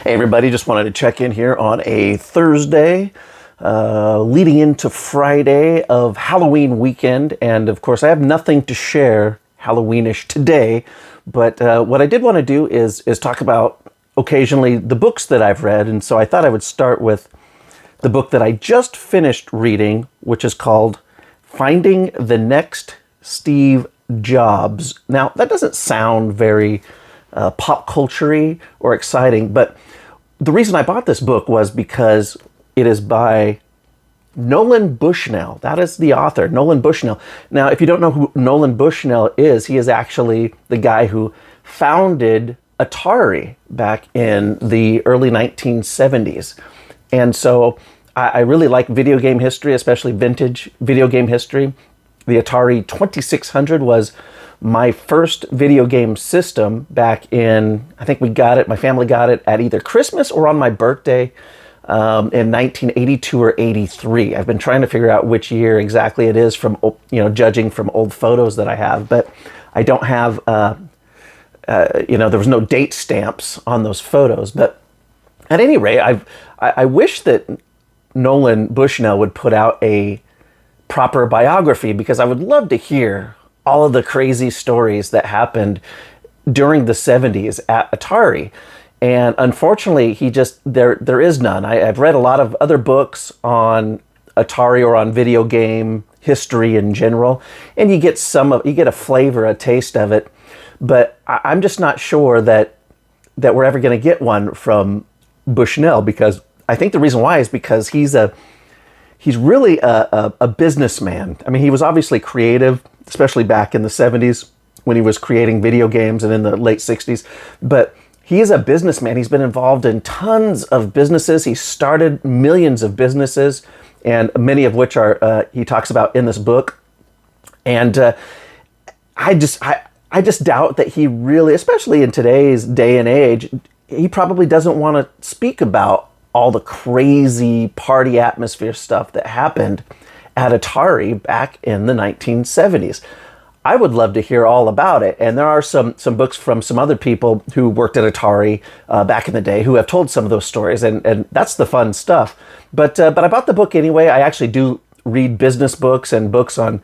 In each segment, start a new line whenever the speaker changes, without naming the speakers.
Hey everybody, just wanted to check in here on a Thursday, leading into Friday of Halloween weekend. And of course, I have nothing to share Halloweenish today, but what I did want to do is talk about occasionally the books that I've read. And so I thought I would start with the book that I just finished reading, which is called Finding the Next Steve Jobs. Now, that doesn't sound very pop culture-y or exciting, but the reason I bought this book was because it is by Nolan Bushnell. That is the author, Nolan Bushnell. Now, if you don't know who Nolan Bushnell is, he is actually the guy who founded Atari back in the early 1970s. And so I really like video game history, especially vintage video game history. The Atari 2600 was my first video game system back in, I think my family got it at either Christmas or on my birthday in 1982 or 83. I've been trying to figure out which year exactly it is from, judging from old photos that I have, but I don't have, there was no date stamps on those photos. But at any rate, I wish that Nolan Bushnell would put out a proper biography, because I would love to hear all of the crazy stories that happened during the 70s at Atari. And unfortunately, there is none. I've read a lot of other books on Atari or on video game history in general, and you get a flavor, a taste of it. But I'm just not sure that we're ever going to get one from Bushnell, because I think the reason why is because he's really a businessman. I mean, he was obviously creative, especially back in the 70s when he was creating video games, and in the late 60s. But he is a businessman. He's been involved in tons of businesses. He started millions of businesses, and many of which he talks about in this book. And I just doubt that he really, especially in today's day and age, he probably doesn't want to speak about all the crazy party atmosphere stuff that happened at Atari back in the 1970s. I would love to hear all about it. And there are some books from some other people who worked at Atari back in the day who have told some of those stories, and that's the fun stuff. But I bought the book anyway. I actually do read business books and books on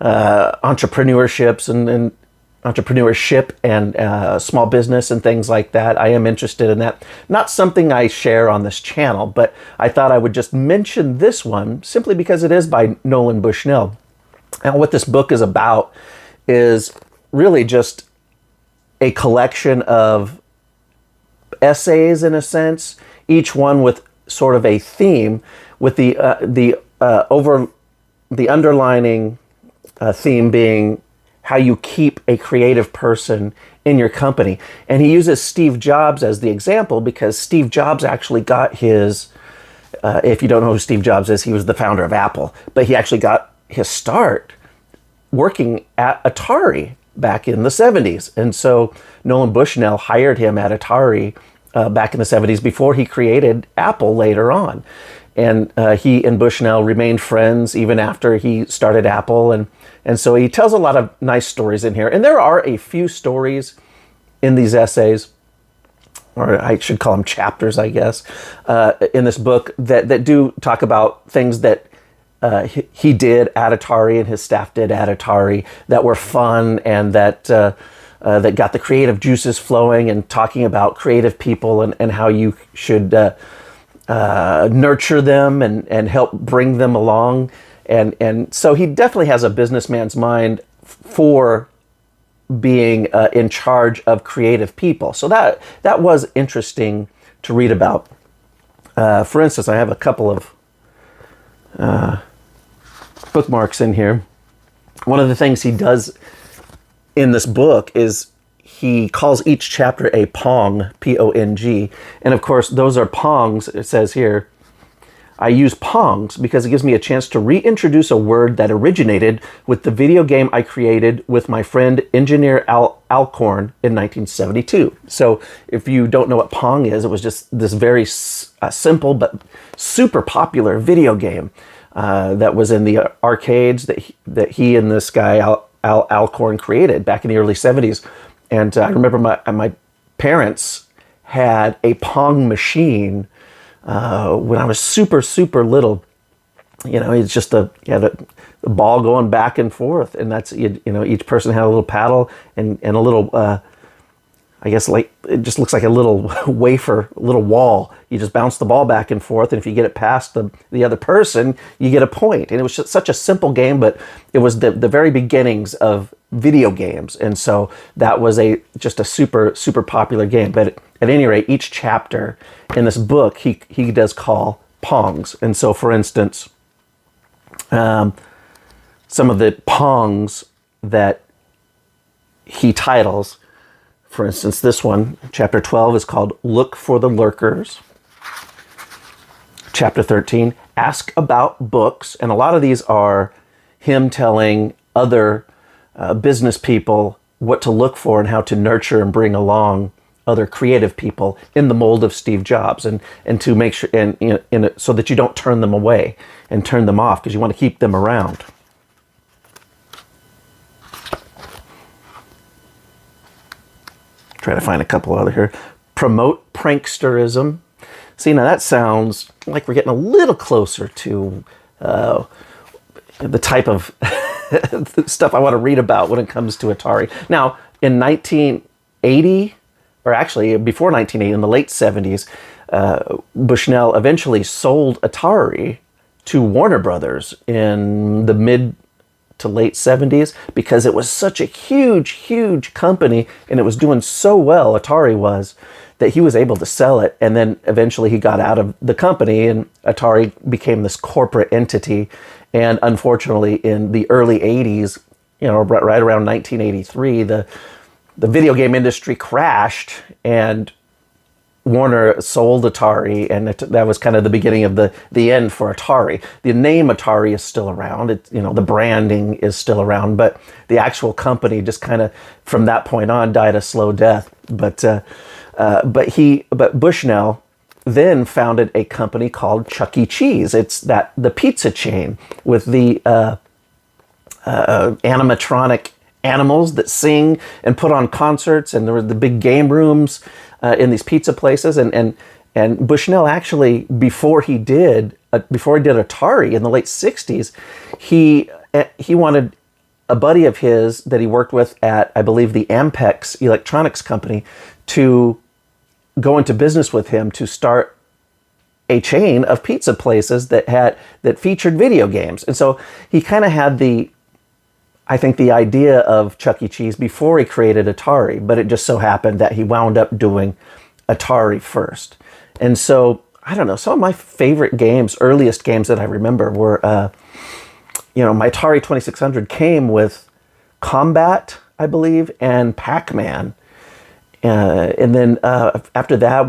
entrepreneurship and small business and things like that. I am interested in that. Not something I share on this channel, but I thought I would just mention this one simply because it is by Nolan Bushnell. And what this book is about is really just a collection of essays, in a sense, each one with sort of a theme, with the underlining theme being how you keep a creative person in your company. And he uses Steve Jobs as the example because Steve Jobs actually got his, if you don't know who Steve Jobs is, he was the founder of Apple, but he actually got his start working at Atari back in the 70s. And so Nolan Bushnell hired him at Atari back in the 70s before he created Apple later on. And he and Bushnell remained friends even after he started Apple. And so he tells a lot of nice stories in here. And there are a few stories in these essays, or I should call them chapters, I guess, in this book that do talk about things that he did at Atari and his staff did at Atari that were fun and that got the creative juices flowing, and talking about creative people and how you should nurture them and help bring them along. And so he definitely has a businessman's mind for being in charge of creative people. So that was interesting to read about. For instance, I have a couple of bookmarks in here. One of the things he does in this book is he calls each chapter a Pong, P-O-N-G. And of course, those are Pongs, it says here. I use Pongs because it gives me a chance to reintroduce a word that originated with the video game I created with my friend engineer Alcorn in 1972. So if you don't know what Pong is, it was just this very simple but super popular video game that was in the arcades that he and this guy Alcorn created back in the early 70s. And I remember my parents had a Pong machine when I was super, super little. It's just you had a ball going back and forth, and that's, each person had a little paddle and a little, I guess, like, it just looks like a little wafer, a little wall. You just bounce the ball back and forth, and if you get it past the other person, you get a point. And it was just such a simple game, but it was the very beginnings of video games, and so that was just a super, super popular game. But at any rate, each chapter in this book, he does call Pongs. And so, for instance, some of the Pongs that he titles, for instance, this one, chapter 12, is called Look for the Lurkers. Chapter 13, Ask About Books. And a lot of these are him telling other business people what to look for and how to nurture and bring along other creative people in the mold of Steve Jobs, and to make sure, so that you don't turn them away and turn them off, because you want to keep them around. Try to find a couple other here. Promote pranksterism. See, now that sounds like we're getting a little closer to the type of stuff I want to read about when it comes to Atari. Now, in 1980, or actually before 1980, in the late 70s, Bushnell eventually sold Atari to Warner Brothers in the mid to late 70s, because it was such a huge, huge company, and it was doing so well, Atari was, that he was able to sell it. And then eventually he got out of the company, and Atari became this corporate entity. And unfortunately, in the early 80s, right around 1983, the video game industry crashed, and Warner sold Atari, and that was kind of the beginning of the end for Atari. The name Atari is still around. The branding is still around, but the actual company just kind of, from that point on, died a slow death. But Bushnell then founded a company called Chuck E. Cheese. It's the pizza chain with the animatronic animals that sing and put on concerts, and there were the big game rooms in these pizza places. And Bushnell actually, before he did Atari in the late 60s, he wanted a buddy of his that he worked with at, I believe, the Ampex Electronics Company, to go into business with him to start a chain of pizza places that featured video games. And so he kind of had the idea of Chuck E. Cheese before he created Atari, but it just so happened that he wound up doing Atari first. And so, I don't know, some of my favorite games, earliest games that I remember were, my Atari 2600 came with Combat, I believe, and Pac-Man. And then after that,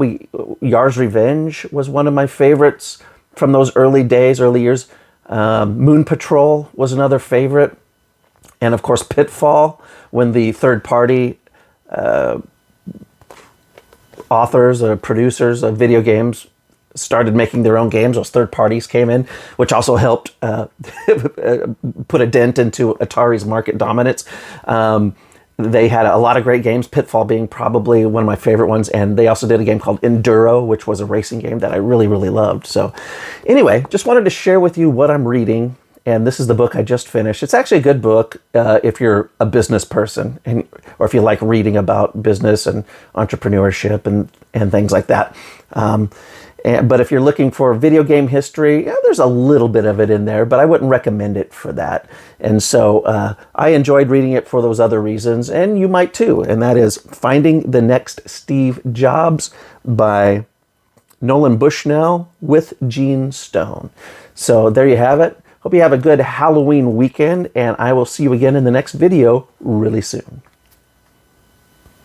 Yar's Revenge was one of my favorites from those early years. Moon Patrol was another favorite. And of course, Pitfall, when the third-party authors or producers of video games started making their own games, those third parties came in, which also helped put a dent into Atari's market dominance. They had a lot of great games, Pitfall being probably one of my favorite ones, and they also did a game called Enduro, which was a racing game that I really, really loved. So anyway, just wanted to share with you what I'm reading. And this is the book I just finished. It's actually a good book if you're a business person, or if you like reading about business and entrepreneurship and things like that. But if you're looking for video game history, there's a little bit of it in there, but I wouldn't recommend it for that. And so I enjoyed reading it for those other reasons, and you might too. And that is Finding the Next Steve Jobs by Nolan Bushnell with Gene Stone. So there you have it. Hope you have a good Halloween weekend, and I will see you again in the next video really soon.